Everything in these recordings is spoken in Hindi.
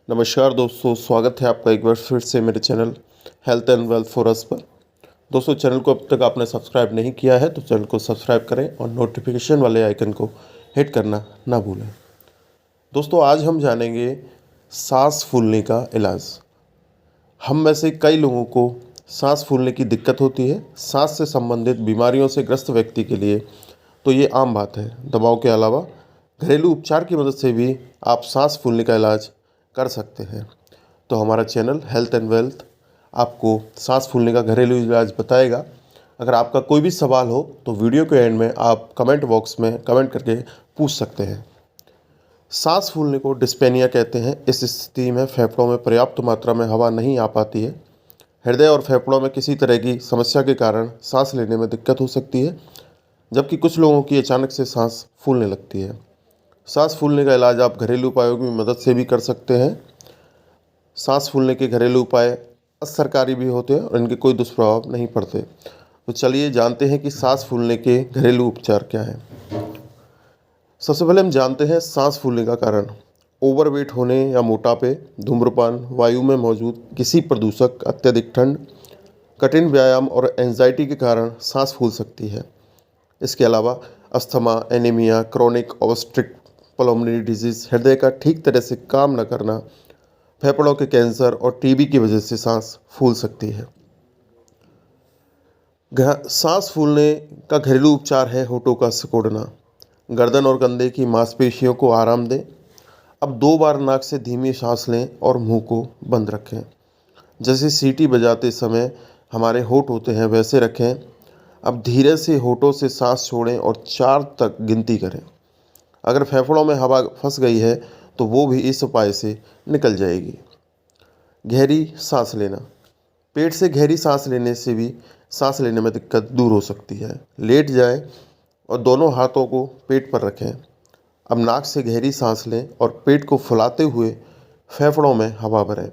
नमस्कार दोस्तों, स्वागत है आपका एक बार फिर से मेरे channel health and wealth for us पर। दोस्तों, चैनल को अब तक आपने सब्सक्राइब नहीं किया है तो चैनल को सब्सक्राइब करें और नोटिफिकेशन वाले आइकन को हिट करना ना भूलें। दोस्तों, आज हम जानेंगे सांस फूलने का इलाज। हम में से कई लोगों को सांस फूलने की दिक्कत होती है। सांस से संबंधित बीमारियों से ग्रस्त व्यक्ति के लिए तो ये आम बात है। दवाओं के अलावा घरेलू उपचार की मदद से भी आप सांस फूलने का इलाज कर सकते हैं। तो हमारा चैनल हेल्थ एंड वेल्थ आपको सांस फूलने का घरेलू इलाज बताएगा। अगर आपका कोई भी सवाल हो तो वीडियो के एंड में आप कमेंट बॉक्स में कमेंट करके पूछ सकते हैं। सांस फूलने को डिस्पेनिया कहते हैं। इस स्थिति में फेफड़ों में पर्याप्त मात्रा में हवा नहीं आ पाती है। हृदय और फेफड़ों में किसी तरह की समस्या के कारण सांस लेने में दिक्कत हो सकती है, जबकि कुछ लोगों की अचानक से सांस फूलने लगती है। सांस फूलने का इलाज आप घरेलू उपायों की मदद से भी कर सकते हैं। सांस फूलने के घरेलू उपाय असरकारी भी होते हैं और इनके कोई दुष्प्रभाव नहीं पड़ते। तो चलिए जानते हैं कि सांस फूलने के घरेलू उपचार क्या हैं। सबसे पहले हम जानते हैं सांस फूलने का कारण। ओवरवेट होने या मोटापे, धूम्रपान, वायु में मौजूद किसी प्रदूषक, अत्यधिक ठंड, कठिन व्यायाम और एंजाइटी के कारण सांस फूल सकती है। इसके अलावा asthma, anaemia, chronic obstructive pulmonary disease, हृदय का ठीक तरह से काम न करना, फेफड़ों के कैंसर और टीबी की वजह से सांस फूल सकती है। सांस फूलने का घरेलू उपचार है होठों का सिकोड़ना। गर्दन और कंधे की मांसपेशियों को आराम दें। अब 2 बार नाक से धीमी सांस लें और मुंह को बंद रखें। जैसे सीटी बजाते समय हमारे होठ होते हैं वैसे रखें। अब धीरे से होठों से सांस छोड़ें और 4 तक गिनती करें। अगर फेफड़ों में हवा फंस गई है तो वो भी इस उपाय से निकल जाएगी। गहरी सांस लेना। पेट से गहरी सांस लेने से भी सांस लेने में दिक्कत दूर हो सकती है। लेट जाएं और दोनों हाथों को पेट पर रखें। अब नाक से गहरी सांस लें और पेट को फुलाते हुए फेफड़ों में हवा भरें।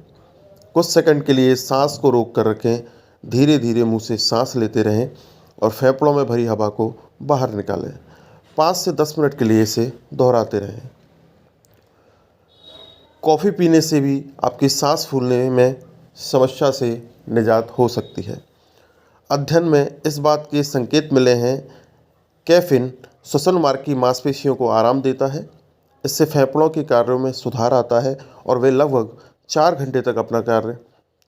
कुछ सेकंड के लिए सांस को रोक कर रखें। धीरे धीरे मुंह से सांस लेते रहें और फेफड़ों में भरी हवा को बाहर निकालें। 5 से 10 मिनट के लिए इसे दोहराते रहें। कॉफ़ी पीने से भी आपकी सांस फूलने में समस्या से निजात हो सकती है। अध्ययन में इस बात के संकेत मिले हैं। कैफीन श्वसन मार्ग की मांसपेशियों को आराम देता है। इससे फेफड़ों के कार्यों में सुधार आता है और वे लगभग 4 घंटे तक अपना कार्य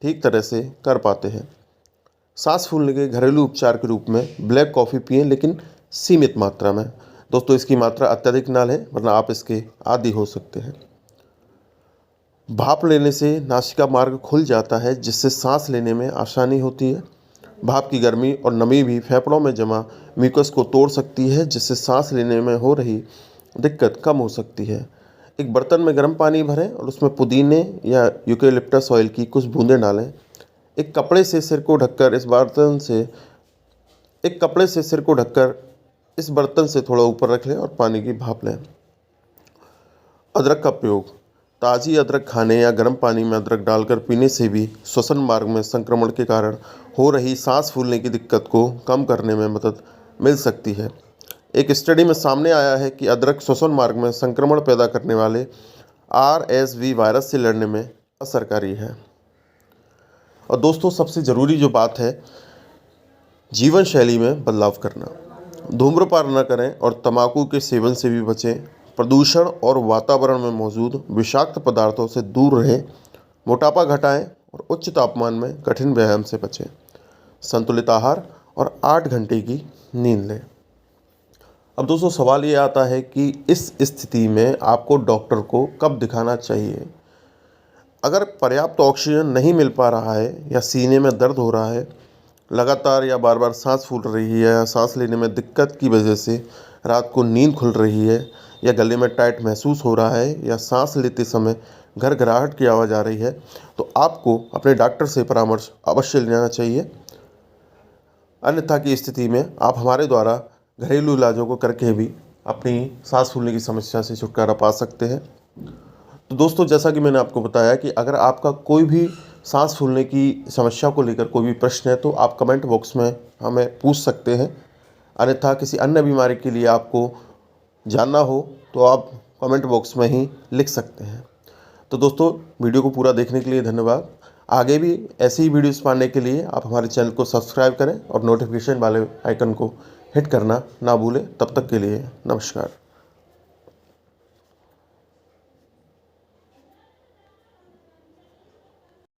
ठीक तरह से कर पाते हैं। सांस फूलने के घरेलू उपचार के रूप में ब्लैक कॉफ़ी पिएं, लेकिन सीमित मात्रा में। दोस्तों, इसकी मात्रा अत्यधिक ना लें वरना आप इसके आदी हो सकते हैं। भाप लेने से नासिका मार्ग खुल जाता है, जिससे सांस लेने में आसानी होती है। भाप की गर्मी और नमी भी फेफड़ों में जमा म्यूकस को तोड़ सकती है, जिससे सांस लेने में हो रही दिक्कत कम हो सकती है। एक बर्तन में गर्म पानी भरें और उसमें पुदीने या यूकेलिप्टस ऑयल की कुछ बूंदें डालें। एक कपड़े से सिर को ढककर इस बर्तन से थोड़ा ऊपर रख लें और पानी की भाप लें। अदरक का प्रयोग। ताज़ी अदरक खाने या गर्म पानी में अदरक डालकर पीने से भी श्वसन मार्ग में संक्रमण के कारण हो रही सांस फूलने की दिक्कत को कम करने में मदद मिल सकती है। एक स्टडी में सामने आया है कि अदरक श्वसन मार्ग में संक्रमण पैदा करने वाले RSV वायरस से लड़ने में असरकारी है। और दोस्तों, सबसे ज़रूरी जो बात है, जीवन शैली में बदलाव करना। धूम्रपान न करें और तंबाकू के सेवन से भी बचें। प्रदूषण और वातावरण में मौजूद विषाक्त पदार्थों से दूर रहें। मोटापा घटाएं और उच्च तापमान में कठिन व्यायाम से बचें। संतुलित आहार और 8 घंटे की नींद लें। अब दोस्तों, सवाल ये आता है कि इस स्थिति में आपको डॉक्टर को कब दिखाना चाहिए। अगर पर्याप्त ऑक्सीजन नहीं मिल पा रहा है या सीने में दर्द हो रहा है, लगातार या बार बार सांस फूल रही है या सांस लेने में दिक्कत की वजह से रात को नींद खुल रही है या गले में टाइट महसूस हो रहा है या सांस लेते समय घरघराहट की आवाज़ आ रही है, तो आपको अपने डॉक्टर से परामर्श अवश्य लेना चाहिए। अन्यथा की स्थिति में आप हमारे द्वारा घरेलू इलाजों को करके भी अपनी सांस फूलने की समस्या से छुटकारा पा सकते हैं। तो दोस्तों, जैसा कि मैंने आपको बताया कि अगर आपका कोई भी सांस फूलने की समस्या को लेकर कोई भी प्रश्न है तो आप कमेंट बॉक्स में हमें पूछ सकते हैं। अन्यथा किसी अन्य बीमारी के लिए आपको जानना हो तो आप कमेंट बॉक्स में ही लिख सकते हैं। तो दोस्तों, वीडियो को पूरा देखने के लिए धन्यवाद। आगे भी ऐसी ही वीडियोस पाने के लिए आप हमारे चैनल को सब्सक्राइब करें और नोटिफिकेशन वाले आइकन को हिट करना ना भूलें। तब तक के लिए नमस्कार।